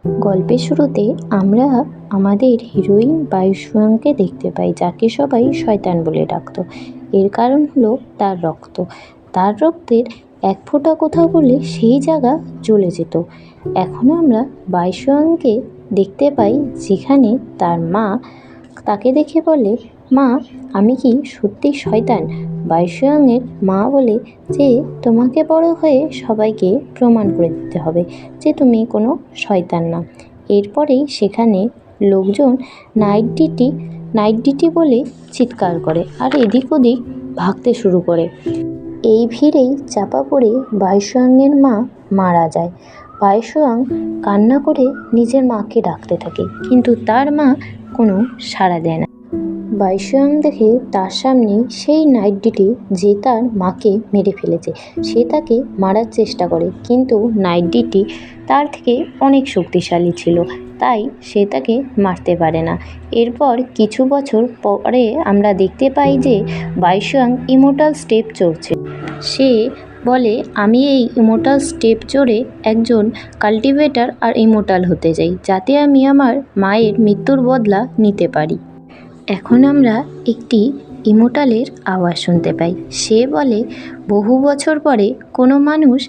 গল্পের শুরুতে আমরা আমাদের হিরোইন বাইশুয়াংকে দেখতে পাই, যাকে সবাই শয়তান বলে ডাকতো। এর কারণ হলো তার রক্ত। তার রক্তের এক ফোঁটা কোথাও পড়লে সেই জায়গা জ্বলে যেত। এখন আমরা বাইশুয়াংকে দেখতে পাই, যেখানে তার মা তাকে দেখে বলে, মা আমি কি সত্যি শয়তান? বাইশুয়াংয়ের মা বলে যে তোমাকে বড় হয়ে সবাইকে প্রমাণ করে দিতে হবে যে তুমি কোনো শয়তান না। এরপরেই সেখানে লোকজন নাইট ডিউটি বলে চিৎকার করে আর এদিক ওদিক ভাগতে শুরু করে। এই ভিড়েই চাপা পড়ে বাইশুয়াংয়ের মা মারা যায়। বাইশুয়াং কান্না করে নিজের মাকে ডাকতে থাকে, কিন্তু তার মা কোনো সাড়া দেয় না। বাইশুয়াং দেখে তার সামনে সেই নাইট ডিউটি যে তার মাকে মেরে ফেলেছে, সে তাকে মারার চেষ্টা করে, কিন্তু নাইট ডিউটি তার থেকে অনেক শক্তিশালী ছিল, তাই সে তাকে মারতে পারে না। এরপর কিছু বছর পরে আমরা দেখতে পাই যে বাইশুয়াং ইমোর্টাল স্টেপ চড়ছে। সে বলে, আমি এই ইমোর্টাল স্টেপ চড়ে একজন কাল্টিভেটর আর ইমোর্টাল হতে চাই, যাতে আমি আমার মায়ের মৃত্যুর বদলা নিতে পারি। এখন আমরা একটি ইমোর্টালের আওয়াজ শুনতে পাই। সে বলে, বহু বছর পরে কোনো মানুষ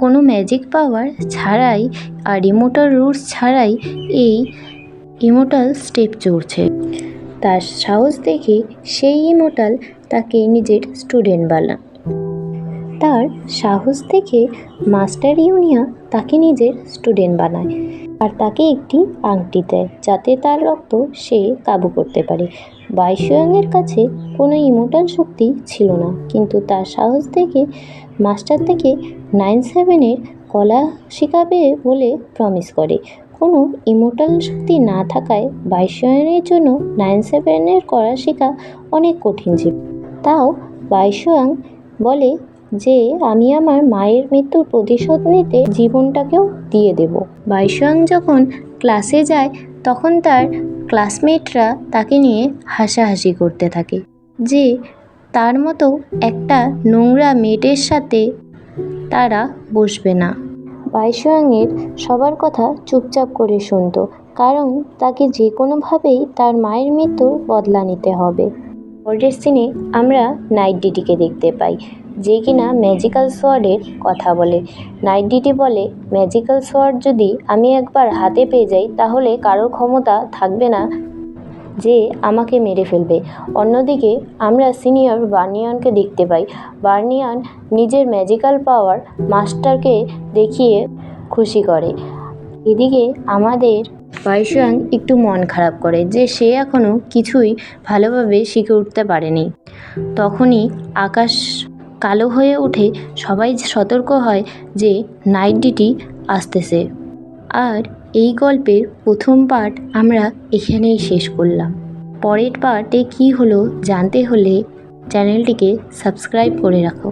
কোনো ম্যাজিক পাওয়ার ছাড়াই আর ইমোর্টাল রুটস ছাড়াই এই ইমোর্টাল স্টেপ চড়ছে। তার সাহস দেখে সেই ইমোর্টাল তাকে নিজের স্টুডেন্ট বানায়। তার সাহস দেখে মাস্টার ইউনিয়া তাকে নিজের স্টুডেন্ট বানায় আর তাকে একটি আংটি দেয়, যাতে তার রক্ত সে কাবু করতে পারে। বাইশুয়াংয়ের কাছে কোনো ইমোর্টাল শক্তি ছিল না, কিন্তু তার সাহস দেখে মাস্টার থেকে 9/7 কলা শেখাবে বলে প্রমিস করে। কোনো ইমোর্টাল শক্তি না থাকায় বাইশুয়াংয়ের জন্য 9/7 কলা শেখা অনেক কঠিন ছিল। তাও বাইশুয়াং বলে যে আমি আমার মায়ের মৃত্যুর প্রতিশোধ নিতে জীবনটাকেও দিয়ে দেব। বাইশুয়াং যখন ক্লাসে যায় তখন তার ক্লাসমেটরা তাকে নিয়ে হাসাহাসি করতে থাকে যে তার মতো একটা নোংরা মেয়েদের সাথে তারা বসবে না। বাইশুয়াংয়ের সবার কথা চুপচাপ করে শুনত, কারণ তাকে যে কোনোভাবেই তার মায়ের মৃত্যুর বদলা নিতে হবে। পরের সিনে আমরা নাইট ডিউটিকে দেখতে পাই, যে কিনা ম্যাজিক্যাল সোয়ার্ডের কথা বলে। নাইট ডিউটি বলে, ম্যাজিক্যাল সোয়ার্ড যদি আমি একবার হাতে পেয়ে যাই তাহলে কারোর ক্ষমতা থাকবে না যে আমাকে মেরে ফেলবে। অন্যদিকে আমরা সিনিয়র বার্নিয়ানকে দেখতে পাই। বার্নিয়ান নিজের ম্যাজিক্যাল পাওয়ার মাস্টারকে দেখিয়ে খুশি করে। এদিকে আমাদের বাইশুয়াং একটু মন খারাপ করে যে সে এখনও কিছুই ভালোভাবে শিখে উঠতে পারেনি। তখনই আকাশ কালো হয়ে ওঠে, সবাই সতর্ক হয় যে নাইট ডিউটি আসতেছে। আর এই গল্পের প্রথম পার্ট আমরা এখানেই শেষ করলাম। পরের পার্টে কী হলো জানতে হলে চ্যানেলটিকে সাবস্ক্রাইব করে রাখো।